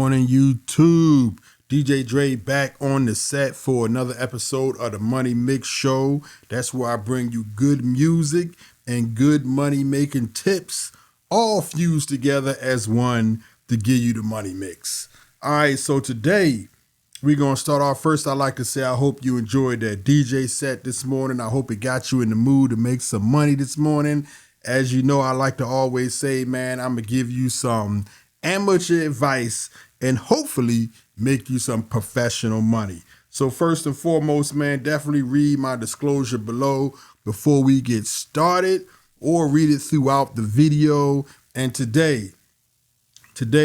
morning, YouTube. DJ Dre back on the set for another episode of the Money Mix Show. That's where I bring you good music and good money making tips, all fused together as one to give you the money mix. All right, so today we're going to start off. First, I'd like to say I hope you enjoyed that DJ set this morning. I hope it got you in the mood to make some money this morning. As you know, I like to always say, man, I'm going to give you some amateur advice and hopefully make you some professional money. So first and foremost, man, definitely read my disclosure below before we get started, or read it throughout the video. And today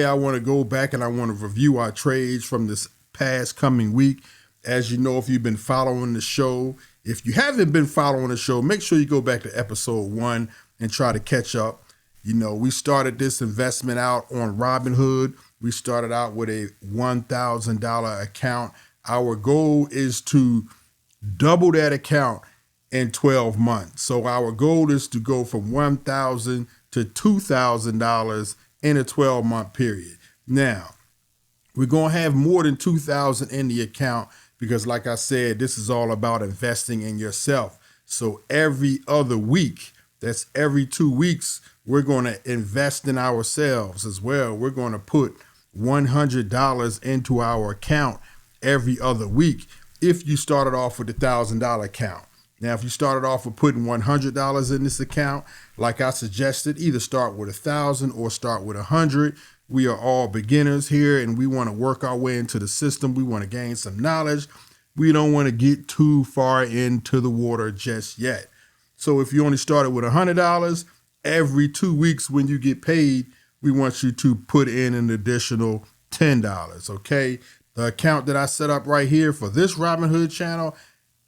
I want to go back and I want to review our trades from this past coming week. As you know, if you've been following the show, if you haven't been following the show, make sure you go back to episode 1 and try to catch up. You know, we started this investment out on Robinhood. We started out with a $1,000 account. Our goal is to double that account in 12 months. So our goal is to go from $1,000 to $2,000 in a 12-month period. Now, we're going to have more than $2,000 in the account because, like I said, this is all about investing in yourself. So every other week, that's every 2 weeks, we're going to invest in ourselves as well. We're going to put $100 into our account every other week if you started off with a $1,000 account. Now, if you started off with putting $100 in this account, like I suggested, either start with 1,000 or start with 100. We are all beginners here and we want to work our way into the system. We want to gain some knowledge. We don't want to get too far into the water just yet. So if you only started with $100, every 2 weeks when you get paid, we want you to put in an additional $10, okay? The account that I set up right here for this Robinhood channel,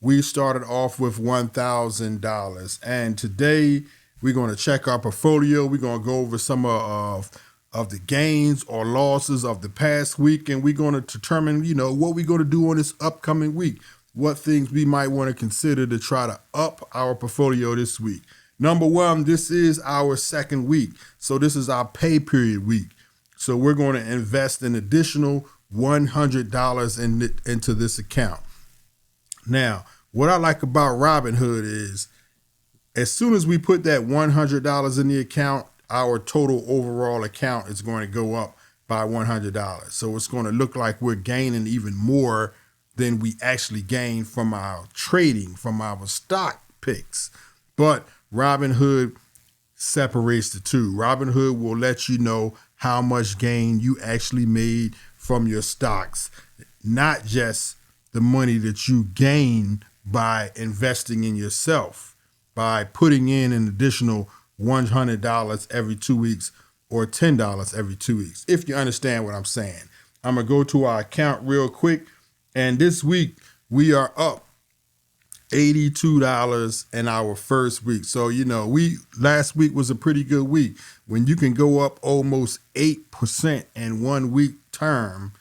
we started off with $1,000. And today we're going to check our portfolio. We're going to go over some of the gains or losses of the past week. And we're going to determine, what we're going to do on this upcoming week, what things we might want to consider to try to up our portfolio this week. Number one, this is our second week. So this is our pay period week. So we're going to invest an additional $100 into this account. Now, what I like about Robinhood is as soon as we put that $100 in the account, our total overall account is going to go up by $100. So it's going to look like we're gaining even more than we actually gain from our trading, from our stock picks. But Robinhood separates the two. Robinhood will let you know how much gain you actually made from your stocks, not just the money that you gain by investing in yourself, by putting in an additional $100 every 2 weeks or $10 every 2 weeks, if you understand what I'm saying. I'm going to go to our account real quick. And this week, we are up $82 in our first week. So, last week was a pretty good week. When you can go up almost 8% in 1 week time,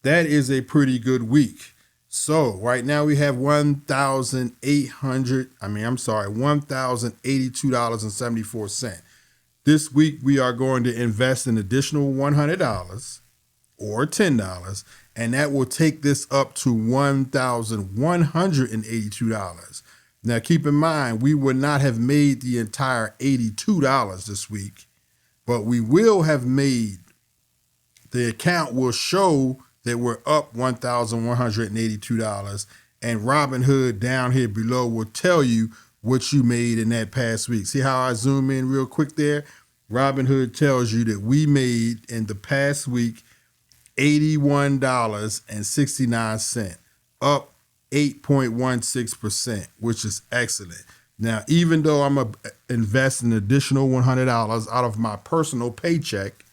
that is a pretty good week. So right now we have $1,082.74. This week we are going to invest an additional $100 or $10, and that will take this up to $1,182. Now keep in mind, we would not have made the entire $82 this week, but we will have made, the account will show that we're up $1,182, and Robinhood down here below will tell you what you made in that past week. See how I zoom in real quick there? Robinhood tells you that we made in the past week $81.69, up 8.16%, which is excellent. Now, even though I'm going to invest an additional $100 out of my personal paycheck,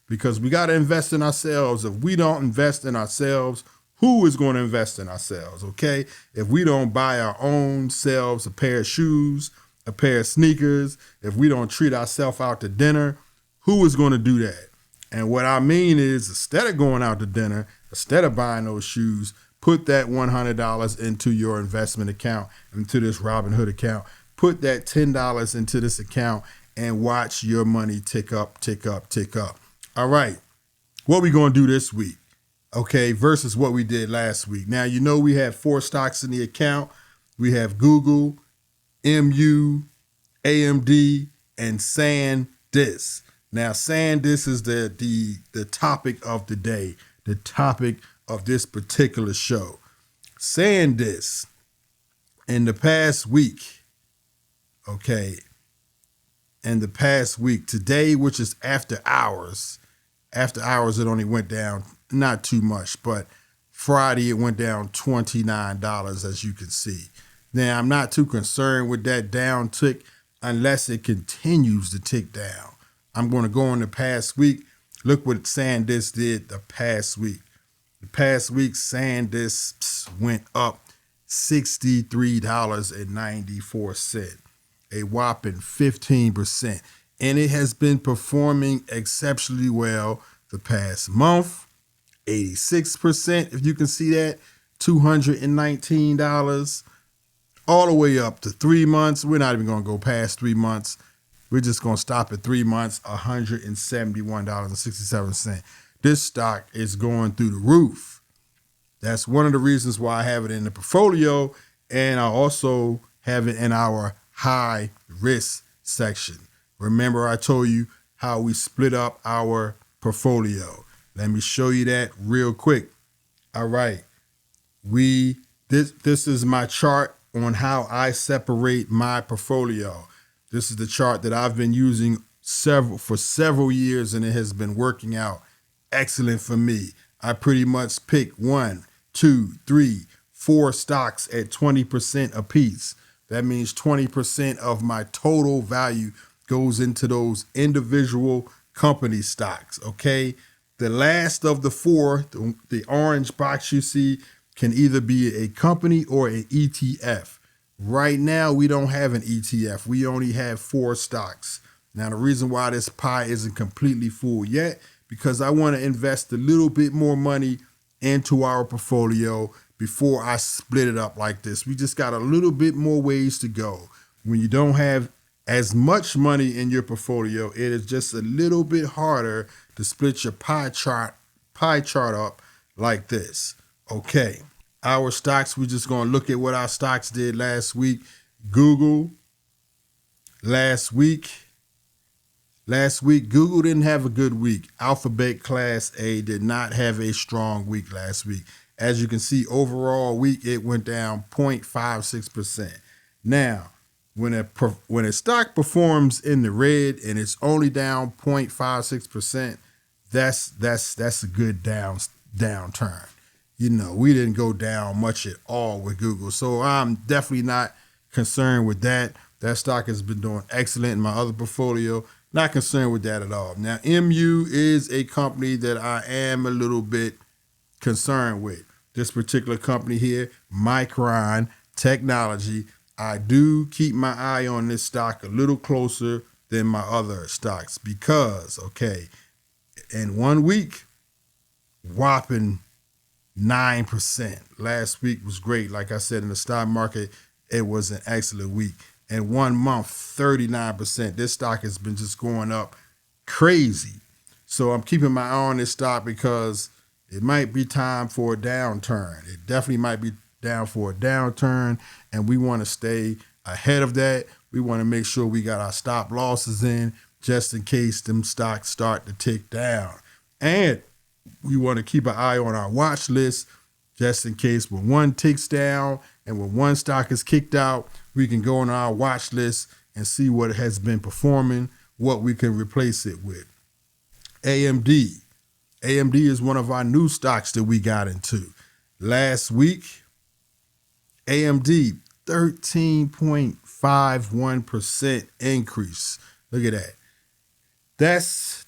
because we got to invest in ourselves. If we don't invest in ourselves, who is going to invest in ourselves, okay? If we don't buy our own selves a pair of shoes, a pair of sneakers, if we don't treat ourselves out to dinner, who is going to do that? And what I mean is, instead of going out to dinner, instead of buying those shoes, put that $100 into your investment account, into this Robinhood account. Put that $10 into this account and watch your money tick up, tick up, tick up. All right. what we going to do this week, okay, versus what we did last week. Now, you know we have 4 stocks in the account. We have Google, MU, AMD, and SanDisk. Now, SanDisk is the topic of the day, the topic of this particular show. SanDisk, in the past week, okay, today, which is after hours, it only went down, not too much, but Friday it went down $29, as you can see. Now, I'm not too concerned with that down tick unless it continues to tick down. I'm going to go on the past week. Look what SanDisk did the past week. The past week, SanDisk went up $63.94, a whopping 15%. And it has been performing exceptionally well the past month, 86%, if you can see that, $219, all the way up to 3 months. We're not even going to go past 3 months. We're just going to stop at 3 months, $171.67. This stock is going through the roof. That's one of the reasons why I have it in the portfolio, and I also have it in our high risk section. Remember, I told you how we split up our portfolio. Let me show you that real quick. All right. This is my chart on how I separate my portfolio. This is the chart that I've been using for several years, and it has been working out excellent for me. I pretty much pick 1, 2, 3, 4 stocks at 20% apiece. That means 20% of my total value goes into those individual company stocks, okay? The last of the 4, the orange box you see, can either be a company or an ETF. Right now, we don't have an ETF. We only have 4 stocks. Now, the reason why this pie isn't completely full yet, because I want to invest a little bit more money into our portfolio before I split it up like this. We just got a little bit more ways to go. When you don't have as much money in your portfolio, it is just a little bit harder to split your pie chart up like this. Okay, our stocks, we're just going to look at what our stocks did last week. Google, last week, Google didn't have a good week. Alphabet Class A did not have a strong week last week. As you can see, overall week, it went down 0.56%. Now, when a stock performs in the red and it's only down 0.56%, that's a good downturn. You know, we didn't go down much at all with Google, so I'm definitely not concerned with that. That stock has been doing excellent in my other portfolio. Not concerned with that at all. Now, MU is a company that I am a little bit concerned with. This particular company here, Micron Technology, I do keep my eye on this stock a little closer than my other stocks because, okay, in 1 week, whopping 9%. Last week was great. Like I said, in the stock market, it was an excellent week. In 1 month, 39%. This stock has been just going up crazy. So I'm keeping my eye on this stock because it might be time for a downturn. It definitely might be down for a downturn, and we want to stay ahead of that. We want to make sure we got our stop losses in just in case them stocks start to tick down. And we want to keep an eye on our watch list just in case when one ticks down and when one stock is kicked out, we can go on our watch list and see what it has been performing, what we can replace it with. AMD. AMD is one of our new stocks that we got into. Last week, AMD, 13.51% increase. Look at that. That's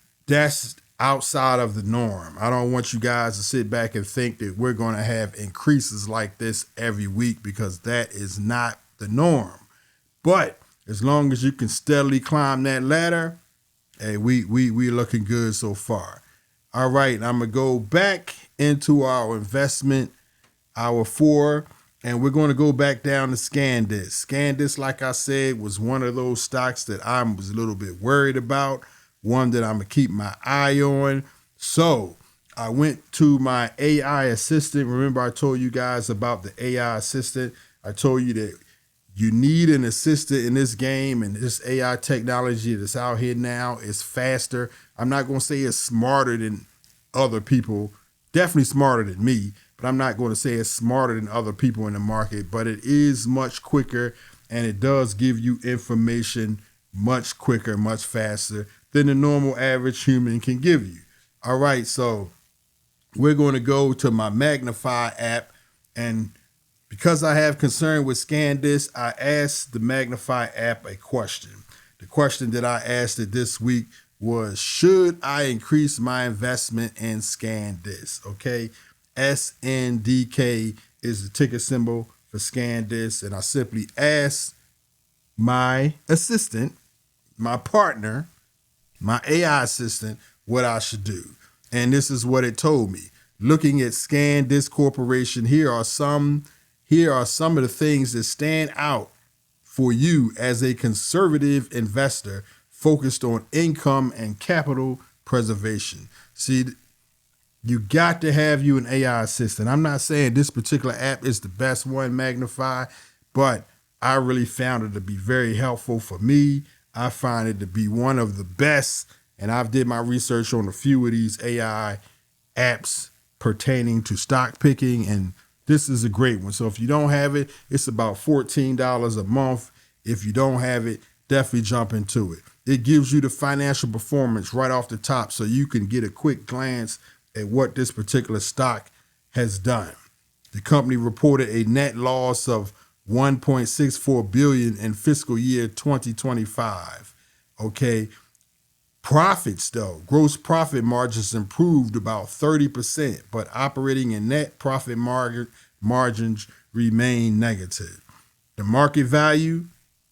outside of the norm. I don't want you guys to sit back and think that we're going to have increases like this every week because that is not the norm. But as long as you can steadily climb that ladder, hey, we looking good so far. All right, I'm going to go back into our investment, our 4, and we're going to go back down to SanDisk. SanDisk, like I said, was one of those stocks that I was a little bit worried about, one that I'm going to keep my eye on. So I went to my AI assistant. Remember, I told you guys about the AI assistant. I told you that you need an assistant in this game, and this AI technology that's out here now is faster. I'm not going to say it's smarter than other people, definitely smarter than me, but I'm not going to say it's smarter than other people in the market, but it is much quicker, and it does give you information much quicker, much faster than the normal average human can give you. All right, so we're going to go to my Magnify app, and because I have concern with ScanDisk, I asked the Magnify app a question. The question that I asked it this week was, should I increase my investment in ScanDisk? Okay, SNDK is the ticker symbol for ScanDisk, and I simply asked my assistant, my partner, my AI assistant, what I should do. And this is what it told me. Looking at ScanDisk Corporation, here are some of the things that stand out for you as a conservative investor focused on income and capital preservation. See, you got to have you an AI assistant. I'm not saying this particular app is the best one, Magnify, but I really found it to be very helpful for me. I find it to be one of the best, and I've did my research on a few of these AI apps pertaining to stock picking, and this is a great one. So if you don't have it, it's about $14 a month. If you don't have it, definitely jump into it. It gives you the financial performance right off the top, so you can get a quick glance at what this particular stock has done. The company reported a net loss of $1.64 billion in fiscal year 2025. Okay. Profits, though, gross profit margins improved about 30%, but operating and net profit margins remain negative. The market value,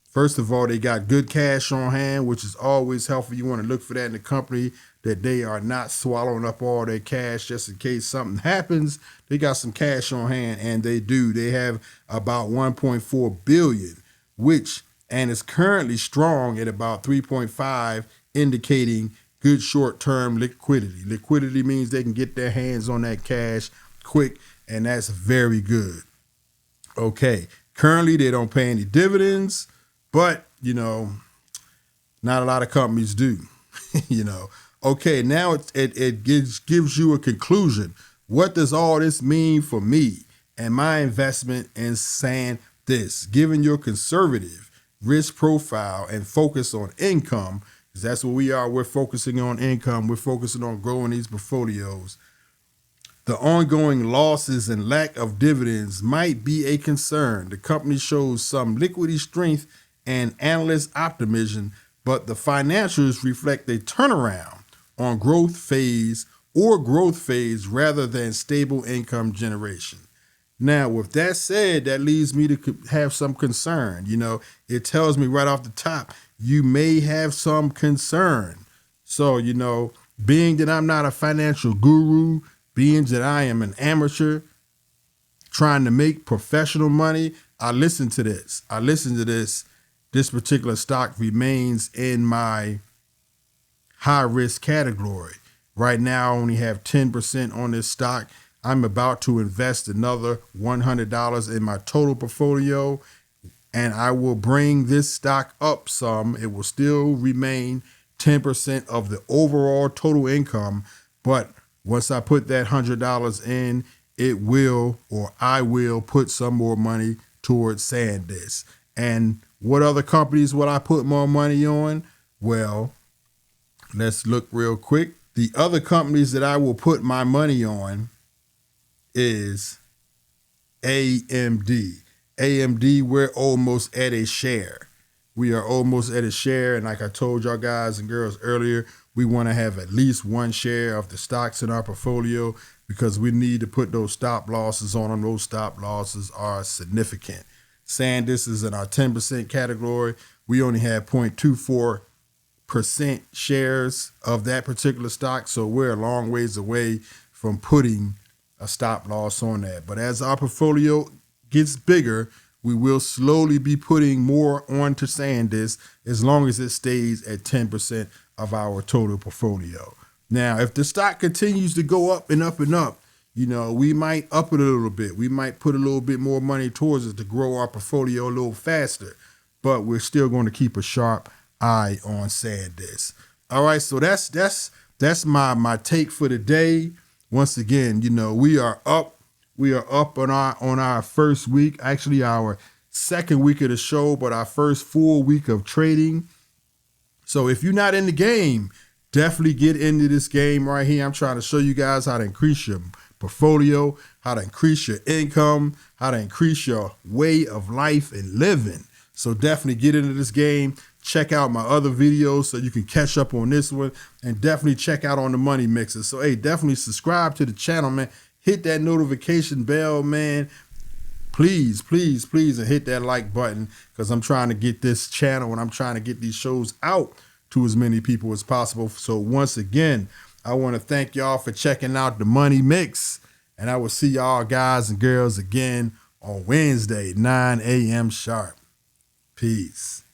first of all, they got good cash on hand, which is always helpful. You want to look for that in the company, that they are not swallowing up all their cash just in case something happens. They got some cash on hand, and they do. They have about $1.4 billion, and it's currently strong at about 3.5, indicating good short-term liquidity. Liquidity means they can get their hands on that cash quick, and that's very good. Okay, currently they don't pay any dividends, but, not a lot of companies do, Okay, now it gives you a conclusion. What does all this mean for me and my investment in SanDisk? Given your conservative risk profile and focus on income, because that's what we are. We're focusing on income. We're focusing on growing these portfolios. The ongoing losses and lack of dividends might be a concern. The company shows some liquidity strength and analyst optimism, but the financials reflect a turnaround on growth phase rather than stable income generation. Now, with that said, that leads me to have some concern. It tells me right off the top, you may have some concern. So, being that I'm not a financial guru, being that I am an amateur trying to make professional money, I listen to this. This particular stock remains in my high risk category. Right now, I only have 10% on this stock. I'm about to invest another $100 in my total portfolio, and I will bring this stock up some. It will still remain 10% of the overall total income, but once I put that $100 in, I will put some more money towards SanDisk. And what other companies would I put more money on? Well, let's look real quick. The other companies that I will put my money on is AMD. AMD, we're almost at a share. We are almost at a share, and like I told y'all guys and girls earlier, we want to have at least one share of the stocks in our portfolio because we need to put those stop losses on them. Those stop losses are significant. SanDisk is in our 10% category. We only have 0.24% shares of that particular stock, so we're a long ways away from putting a stop loss on that. But as our portfolio gets bigger, we will slowly be putting more onto SanDisk as long as it stays at 10% of our total portfolio. Now, if the stock continues to go up and up and up, we might up it a little bit. We might put a little bit more money towards it to grow our portfolio a little faster. But we're still going to keep a sharp eye on SanDisk. All right, so that's my take for the day. Once again, we are up. We are up on our first week, actually our second week of the show, but our first full week of trading. So if you're not in the game, definitely get into this game right here. I'm trying to show you guys how to increase your portfolio, how to increase your income, how to increase your way of life and living. So definitely get into this game. Check out my other videos so you can catch up on this one, and definitely check out on the Money Mixers. So, hey, definitely subscribe to the channel, man. Hit that notification bell, man. Please, please, please, and hit that like button, because I'm trying to get this channel and I'm trying to get these shows out to as many people as possible. So once again, I want to thank y'all for checking out the Money Mix, and I will see y'all guys and girls again on Wednesday, 9 a.m. sharp. Peace.